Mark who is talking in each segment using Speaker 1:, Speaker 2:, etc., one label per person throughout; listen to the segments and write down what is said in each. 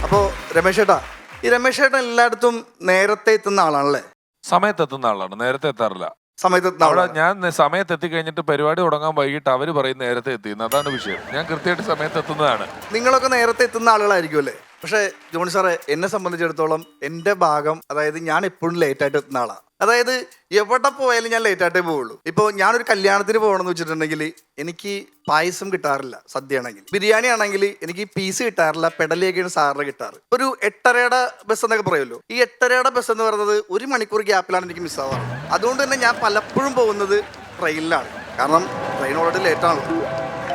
Speaker 1: അപ്പോൾ രമേശ് ചേട്ടാ, ഈ രമേശ് ചേട്ടൻ എല്ലായിടത്തും നേരത്തെ എത്തുന്ന ആളാണല്ലേ?
Speaker 2: സമയത്തെത്തുന്ന ആളാണ്, നേരത്തെ എത്താറില്ല.
Speaker 1: സമയത്ത് എത്തുന്ന
Speaker 2: അവിടെ
Speaker 1: ആളാണ്.
Speaker 2: ഞാൻ സമയത്ത് എത്തിക്കഴിഞ്ഞിട്ട് പരിപാടി തുടങ്ങാൻ വൈകിട്ട് അവര് പറയും നേരത്തെ എത്തിയെന്ന്. അതാണ് വിഷയം. ഞാൻ കൃത്യമായിട്ട് സമയത്ത് എത്തുന്നതാണ്.
Speaker 1: നിങ്ങളൊക്കെ നേരത്തെ എത്തുന്ന ആളുകളായിരിക്കും അല്ലേ? പക്ഷേ ജോണി സാറേ, എന്നെ സംബന്ധിച്ചിടത്തോളം എൻ്റെ ഭാഗം, അതായത് ഞാൻ എപ്പോഴും ലേറ്റായിട്ട് എത്തുന്ന ആളാണ്. അതായത് എവിടെ പോയാലും ഞാൻ ലേറ്റായിട്ടേ പോവുള്ളൂ. ഇപ്പോൾ ഞാനൊരു കല്യാണത്തിന് പോകണമെന്ന് വെച്ചിട്ടുണ്ടെങ്കിൽ എനിക്ക് പായസം കിട്ടാറില്ല. സദ്യ ആണെങ്കിൽ, ബിരിയാണി ആണെങ്കിൽ എനിക്ക് പീസ് കിട്ടാറില്ല. പെടലിയൊക്കെയാണ് സാറിന് കിട്ടാറ്. ഒരു 8:30യുടെ ബസ് എന്നൊക്കെ പറയുമല്ലോ, ഈ 8:30യുടെ ബസ് എന്ന് പറയുന്നത് 1 മണിക്കൂർ ഗ്യാപ്പിലാണ് എനിക്ക് മിസ്സാവാറ്. അതുകൊണ്ട് തന്നെ ഞാൻ പലപ്പോഴും പോകുന്നത് ട്രെയിനിലാണ്. കാരണം ട്രെയിൻ ഓൾറെഡി ലേറ്റാണ്.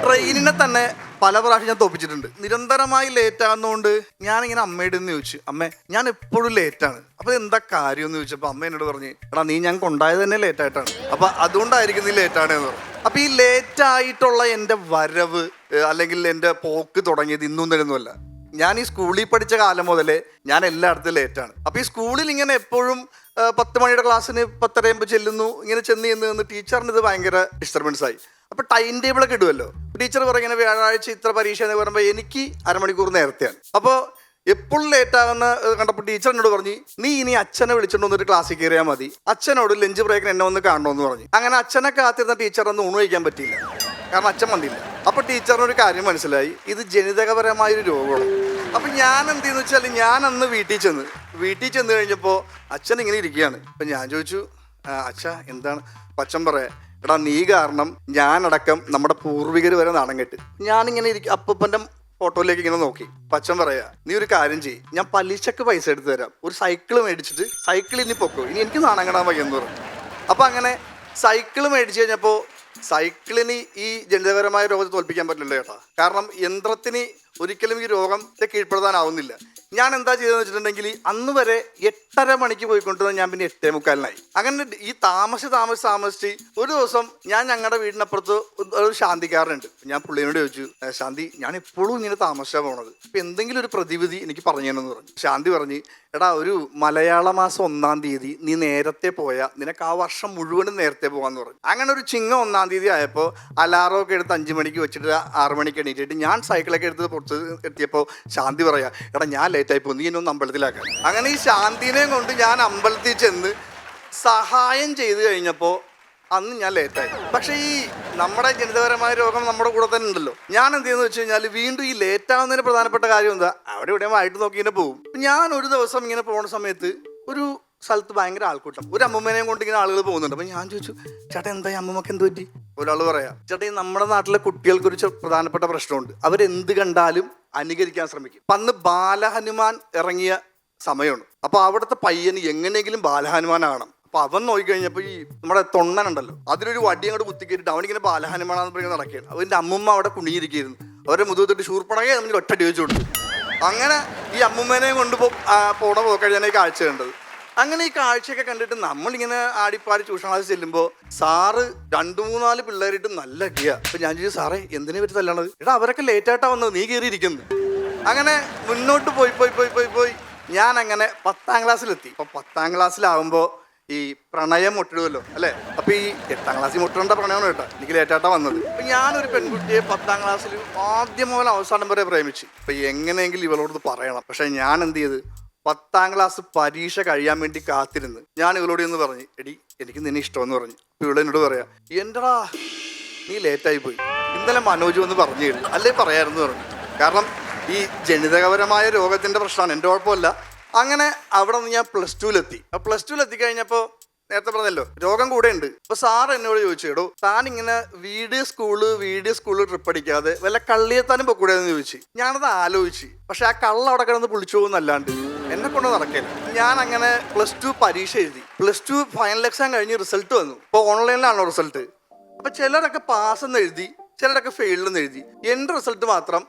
Speaker 1: ട്രെയിനിനെ തന്നെ പല പ്രാവശ്യം ഞാൻ തോപ്പിച്ചിട്ടുണ്ട്. നിരന്തരമായി ലേറ്റ് ആകുന്നതുകൊണ്ട് ഞാനിങ്ങനെ അമ്മയുടെ നിന്ന് ചോദിച്ചു, അമ്മേ ഞാൻ എപ്പോഴും ലേറ്റാണ്, അപ്പോൾ എന്താ കാര്യം എന്ന് ചോദിച്ചപ്പോൾ അമ്മ എന്നോട് പറഞ്ഞ്, എടാ നീ ഞാൻ കൊണ്ടായത് തന്നെ ലേറ്റായിട്ടാണ്, അപ്പോൾ അതുകൊണ്ടായിരിക്കും നീ ലേറ്റാണ് എന്ന് പറഞ്ഞു. അപ്പോൾ ഈ ലേറ്റായിട്ടുള്ള എൻ്റെ വരവ് അല്ലെങ്കിൽ എൻ്റെ പോക്ക് തുടങ്ങിയത് ഇന്നും തരുന്നുമല്ല. ഞാൻ ഈ സ്കൂളിൽ പഠിച്ച കാലം മുതലേ ഞാൻ എല്ലായിടത്തും ലേറ്റാണ്. അപ്പോൾ ഈ സ്കൂളിൽ ഇങ്ങനെ എപ്പോഴും 10 മണിയുടെ ക്ലാസ്സിന് 10:30 ചെല്ലുന്നു, ഇങ്ങനെ ചെന്ന് ടീച്ചറിന് ഇത് ഭയങ്കര ഡിസ്റ്റർബൻസ് ആയി. അപ്പോൾ ടൈം ടേബിളൊക്കെ ഇടുമല്ലോ, ടീച്ചർ പറയുന്നത് വ്യാഴാഴ്ച ഇത്ര പരീക്ഷ എന്ന് പറയുമ്പോൾ എനിക്ക് അരമണിക്കൂർ നേരത്തെയാണ്. അപ്പോൾ എപ്പോഴും ലേറ്റാകുന്ന കണ്ടപ്പോൾ ടീച്ചർ എന്നോട് പറഞ്ഞു, നീ ഇനി അച്ഛനെ വിളിച്ചിട്ട് വന്നിട്ട് ക്ലാസ്സിൽ കയറിയാൽ മതി, അച്ഛനോട് ലഞ്ച് ബ്രേക്കിന് എന്നെ ഒന്ന് കാണണമെന്ന് പറഞ്ഞു. അങ്ങനെ അച്ഛനെ കാത്തിരുന്ന ടീച്ചറൊന്നും ഊണ് കഴിക്കാൻ പറ്റിയില്ല, കാരണം അച്ഛൻ വന്നില്ല. അപ്പോൾ ടീച്ചറിനൊരു കാര്യം മനസ്സിലായി, ഇത് ജനിതകപരമായൊരു രോഗമാണ്. അപ്പം ഞാൻ എന്ത് ചെയ്യുന്നു വെച്ചാൽ, ഞാൻ അന്ന് വീട്ടിൽ ചെന്ന് കഴിഞ്ഞപ്പോൾ അച്ഛൻ ഇങ്ങനെ ഇരിക്കുകയാണ്. അപ്പം ഞാൻ ചോദിച്ചു, അച്ഛ എന്താണ്? അച്ഛൻ പറയാ, എടാ നീ കാരണം ഞാനടക്കം നമ്മുടെ പൂർവികർ വരെ നാണം കെട്ട്. ഞാനിങ്ങനെ ഇരിക്കും, അപ്പൂപ്പൻ്റെ ഫോട്ടോയിലേക്ക് ഇങ്ങനെ നോക്കി. അച്ഛൻ പറയാ, നീ ഒരു കാര്യം ചെയ്യ്, ഞാൻ പലിശക്ക് പൈസ എടുത്ത് തരാം, ഒരു സൈക്കിൾ മേടിച്ചിട്ട് സൈക്കിൾ ഇനി പൊക്കോ, ഇനി എനിക്ക് നാണം കെടാൻ വയ്യെന്ന് പറഞ്ഞു. അപ്പം അങ്ങനെ സൈക്കിൾ മേടിച്ച് കഴിഞ്ഞപ്പോൾ സൈക്കിളിന് ഈ ജനിതകപരമായ രോഗത്തെ തോൽപ്പിക്കാൻ പറ്റില്ല ചേട്ടാ. കാരണം യന്ത്രത്തിന് ഒരിക്കലും ഈ രോഗത്തെ കീഴ്പ്പെടുത്താനാവുന്നില്ല. ഞാൻ എന്താ ചെയ്തതെന്ന് വെച്ചിട്ടുണ്ടെങ്കിൽ, അന്ന് വരെ 8:30 മണിക്ക് പോയിക്കൊണ്ടിരുന്നത് ഞാൻ പിന്നെ 8:45. അങ്ങനെ ഈ താമസിച്ച് ഒരു ദിവസം ഞാൻ ഞങ്ങളുടെ വീടിനപ്പുറത്ത് ഒരു ശാന്തിക്കാരനുണ്ട്. ഞാൻ പുള്ളിയോട് ചോദിച്ചു, ശാന്തി ഞാൻ എപ്പോഴും ഇങ്ങനെ താമസിച്ചാണ് പോണത്, അപ്പം എന്തെങ്കിലും ഒരു പ്രതിവിധി എനിക്ക് പറഞ്ഞു തരണമെന്ന് പറഞ്ഞു. ശാന്തി പറഞ്ഞ്, എടാ ഒരു മലയാള മാസം 1-ാം തീയതി നീ നേരത്തെ പോയാൽ നിനക്ക് ആ വർഷം മുഴുവനും നേരത്തെ പോകാമെന്ന് പറഞ്ഞു. അങ്ങനെ ഒരു ചിങ്ങം 1-ാം തീയതി ആയപ്പോൾ അലാറമൊക്കെ എടുത്ത് 5 മണിക്ക് വെച്ചിട്ട് 6 മണിക്ക് എണീറ്റിട്ട് ഞാൻ സൈക്കിളൊക്കെ എടുത്ത് പുറത്ത് എത്തിയപ്പോൾ ശാന്തി പറയാ, എടാ ഞാൻ ലേറ്റായി പോകും, നീ എന്നെ ഒന്ന് അമ്പലത്തിലാക്കാൻ. അങ്ങനെ ഈ ശാന്തിനെയും കൊണ്ട് ഞാൻ അമ്പലത്തിൽ ചെന്ന് സഹായം ചെയ്ത് കഴിഞ്ഞപ്പോൾ അന്ന് ഞാൻ ലേറ്റായി. പക്ഷേ ഈ നമ്മുടെ ജനിതകപരമായ രോഗം നമ്മുടെ കൂടെ തന്നെ ഉണ്ടല്ലോ. ഞാൻ എന്ത് ചെയ്യുന്നത് വെച്ച് കഴിഞ്ഞാൽ, വീണ്ടും ഈ ലേറ്റാവുന്നതിന് പ്രധാനപ്പെട്ട കാര്യം എന്താ, അവിടെ ഇവിടെ ആയിട്ട് നോക്കി ഇങ്ങനെ പോകും. ഞാൻ ഒരു ദിവസം ഇങ്ങനെ പോകുന്ന സമയത്ത് ഒരു സ്ഥലത്ത് ഭയങ്കര ആൾക്കൂട്ടം, ഒരു അമ്മൂമ്മേനെയും കൊണ്ട് ഇങ്ങനെ ആളുകൾ പോകുന്നുണ്ട്. അപ്പം ഞാൻ ചോദിച്ചു, ചേട്ടാ എന്താ അമ്മൂമ്മക്ക് എന്ത് പറ്റി? ഒരാൾ പറയാം, ചേട്ടാ ഈ നമ്മുടെ നാട്ടിലെ കുട്ടികൾക്കൊരു പ്രധാനപ്പെട്ട പ്രശ്നമുണ്ട്, അവരെന്ത് കണ്ടാലും അനുകരിക്കാൻ ശ്രമിക്കും. അന്ന് ബാലഹനുമാൻ ഇറങ്ങിയ സമയമാണ്. അപ്പോൾ അവിടുത്തെ പയ്യന് എങ്ങനെയെങ്കിലും ബാലഹനുമാനാകണം. അപ്പൊ അവൻ നോക്കിക്കഴിഞ്ഞപ്പോൾ ഈ നമ്മുടെ തൊണ്ണനുണ്ടല്ലോ, അതിലൊരു വടി അങ്ങോട്ട് കുത്തിക്കേറ്റിട്ട് അവനിങ്ങനെ ബാലഹനുമാനാന്ന് പറയുന്നത് നടക്കുകയാണ്. അവൻ്റെ അമ്മുമ്മ അവിടെ കുണിയിരിക്കുന്നു, അവരെ മുതുകത്തിട്ട് ഷൂർപ്പണകെ നമ്മൾ ഒറ്റടി വെച്ചു കൊടുത്തു. അങ്ങനെ ഈ അമ്മുമ്മേനെയും കൊണ്ട് പോണ പോക്കഴിഞ്ഞാൽ ഈ കാഴ്ച കണ്ടത്. അങ്ങനെ ഈ കാഴ്ചയൊക്കെ കണ്ടിട്ട് നമ്മളിങ്ങനെ ആടിപ്പാടി ട്യൂഷൻ ക്ലാസ് ചെല്ലുമ്പോൾ സാറ് 2-3-4 പിള്ളേരിട്ട് നല്ല അടിയാ. അപ്പൊ ഞാൻ ചോദിച്ചു, സാറേ എന്തിനെ പറ്റി തല്ലണത്? എടാ അവരൊക്കെ ലേറ്റായിട്ടാ വന്നത്, നീ കയറിയിരിക്കുന്നു. അങ്ങനെ മുന്നോട്ട് പോയി ഞാൻ അങ്ങനെ 10-ാം ക്ലാസ്സിലെത്തി. അപ്പൊ 10-ാം ക്ലാസ്സിലാവുമ്പോൾ ഈ പ്രണയം മുട്ടിടുമല്ലോ അല്ലേ? അപ്പൊ ഈ 8-ാം ക്ലാസ്സിൽ മുട്ടിടേണ്ട പ്രണയമാണ് കേട്ടോ, എനിക്ക് ലേറ്റായിട്ടാ വന്നത്. അപ്പൊ ഞാനൊരു പെൺകുട്ടിയെ 10-ാം ക്ലാസ്സിൽ ആദ്യം മുതൽ അവസാനം വരെ പ്രേമിച്ചു. അപ്പൊ എങ്ങനെയെങ്കിലും ഇവളോട് പറയണം. പക്ഷെ ഞാൻ എന്ത് ചെയ്ത്, 10-ാം ക്ലാസ് പരീക്ഷ കഴിയാൻ വേണ്ടി കാത്തിരുന്ന് ഞാൻ ഇവളോട് എന്ന് പറഞ്ഞു, എടി എനിക്ക് നിന്നെ ഇഷ്ടമെന്ന് പറഞ്ഞു. അപ്പൊ ഇവിടെ എന്നോട് പറയാ, എന്റെടാ നീ ലേറ്റായി പോയി, ഇന്നലെ മനോജ് വന്ന് പറഞ്ഞു തരും, അല്ലേ പറയാമെന്ന് പറഞ്ഞു. കാരണം ഈ ജനിതകപരമായ രോഗത്തിന്റെ പ്രശ്നമാണ്, എൻ്റെ കുഴപ്പമില്ല. അങ്ങനെ അവിടെ നിന്ന് ഞാൻ +2-ലെത്തി. +2-ലെത്തി കഴിഞ്ഞപ്പോൾ നേരത്തെ പറഞ്ഞല്ലോ രോഗം കൂടെ ഉണ്ട്. അപ്പൊ സാർ എന്നോട് ചോദിച്ചു, എടോ താൻ ഇങ്ങനെ വീഡിയോ സ്കൂള് ട്രിപ്പ് അടിക്കാതെ വല്ല കള്ളിയെത്താനും പൊക്കൂടെ എന്ന് ചോദിച്ചു. ഞാനത് ആലോചിച്ച്, പക്ഷെ ആ കള്ള അവിടെ കിടന്ന് പൊളിച്ചു പോകുന്നല്ലാണ്ട് എന്നെ കൊണ്ട് നടക്കില്ല. ഞാൻ അങ്ങനെ +2 പരീക്ഷ എഴുതി. +2 ഫൈനൽ എക്സാം കഴിഞ്ഞ് റിസൾട്ട് വന്നു. ഇപ്പോൾ ഓൺലൈനിലാണോ റിസൾട്ട്? അപ്പൊ ചിലരൊക്കെ പാസ് എന്ന് എഴുതി, ചിലരൊക്കെ ഫെയിൽഡ് എന്ന് എഴുതി. എൻ്റെ റിസൾട്ട് മാത്രം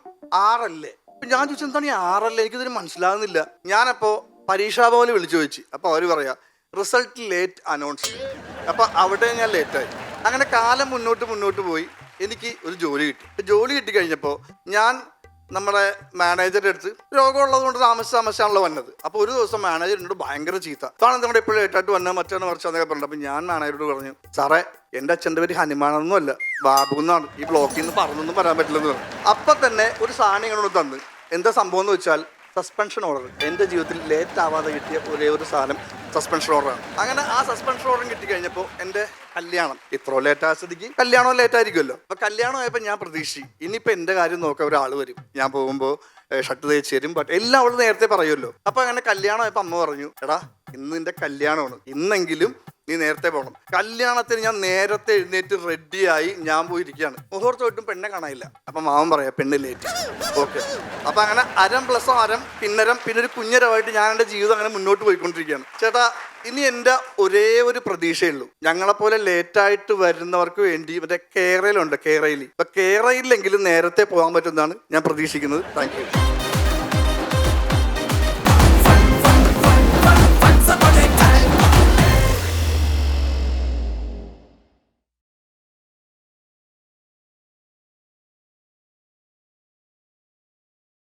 Speaker 1: 6 ഞാൻ ചോദിച്ചു, എന്താണ് ഈ 6? എനിക്കിതിന് മനസ്സിലാകുന്നില്ല. ഞാനപ്പോ പരീക്ഷാഭവനിൽ വിളിച്ചു ചോദിച്ചു. അപ്പൊ അവര് പറയാ, റിസൾട്ട് ലേറ്റ് അനൗൺസ്. അപ്പൊ അവിടെ ഞാൻ ലേറ്റായി. അങ്ങനെ കാലം മുന്നോട്ട് പോയി. എനിക്ക് ഒരു ജോലി കിട്ടിക്കഴിഞ്ഞപ്പോൾ ഞാൻ നമ്മുടെ മാനേജറുടെ അടുത്ത്, രോഗമുള്ളത് കൊണ്ട് താമസിച്ചാണല്ലോ വന്നത്. അപ്പോൾ ഒരു ദിവസം മാനേജർ എന്നോട് ഭയങ്കര ചീത്ത, താൻ എന്തുകൊണ്ട് എപ്പോഴും ലേറ്റായിട്ട് വന്നാൽ മറ്റേ മറിച്ചെന്നൊക്കെ പറഞ്ഞു. അപ്പം ഞാൻ മാനേജരോട് പറഞ്ഞു, സാറേ എൻ്റെ അച്ഛൻ്റെ പേര് ഹനുമാനൊന്നും അല്ല, ബാബു എന്നാണ്, ഈ ബ്ലോക്കിൽ നിന്ന് പറഞ്ഞൊന്നും പറയാൻ പറ്റില്ലെന്ന് പറഞ്ഞു. അപ്പം തന്നെ ഒരു സാധനം ഇങ്ങോട്ട് തന്ന്. എന്താ സംഭവം എന്ന് വെച്ചാൽ, സസ്പെൻഷൻ ഓർഡർ. എൻ്റെ ജീവിതത്തിൽ ലേറ്റ് ആവാതെ കിട്ടിയ ഒരേ ഒരു സാധനം സസ്പെൻഷൻ ഓർഡറാണ്. അങ്ങനെ ആ സസ്പെൻഷൻ ഓർഡർ കിട്ടിക്കഴിഞ്ഞപ്പോൾ എൻ്റെ കല്യാണം ഇത്ര ലേറ്റ് ആയ സ്ഥിതിക്ക് കല്യാണം ലേറ്റ് ആയിരിക്കുമല്ലോ. അപ്പോൾ കല്യാണം ആയപ്പോൾ ഞാൻ പ്രതീക്ഷിച്ചു ഇനിയിപ്പോൾ എൻ്റെ കാര്യം നോക്കാൻ ഒരാൾ വരും. ഞാൻ പോകുമ്പോൾ ഷർട്ട് തേച്ച് തരും, ബട്ട് എല്ലാം അവൾ നേരത്തെ പറയുമല്ലോ. അപ്പോൾ അങ്ങനെ കല്യാണം ആയപ്പോൾ അമ്മ പറഞ്ഞു, എടാ ഇന്ന് നിൻ്റെ കല്യാണമാണ്, ഇന്നെങ്കിലും നീ നേരത്തെ പോകണം. കല്യാണത്തിന് ഞാൻ നേരത്തെ എഴുന്നേറ്റ് റെഡിയായി ഞാൻ പോയിരിക്കുകയാണ്. മുഹൂർത്തം തൊട്ടും പെണ്ണെ കാണാനില്ല. അപ്പം മാമൻ പറയാം പെണ്ണ് ലേറ്റ്. ഓക്കെ, അപ്പം അങ്ങനെ അരം പ്ലസ് അരം പിന്നരം പിന്നെ ഒരു കുഞ്ഞരമായിട്ട് ഞാൻ എൻ്റെ ജീവിതം അങ്ങനെ മുന്നോട്ട് പോയിക്കൊണ്ടിരിക്കുകയാണ്. ചേട്ടാ ഇനി എൻ്റെ ഒരേ ഒരു പ്രതീക്ഷയുള്ളൂ, ഞങ്ങളെപ്പോലെ ലേറ്റായിട്ട് വരുന്നവർക്ക് വേണ്ടി മറ്റേ കേരളയിലുണ്ട്, കേരളയിൽ. ഇപ്പം കേരളയിലെങ്കിലും നേരത്തെ പോകാൻ പറ്റുമെന്നാണ് ഞാൻ പ്രതീക്ഷിക്കുന്നത്. Thank you.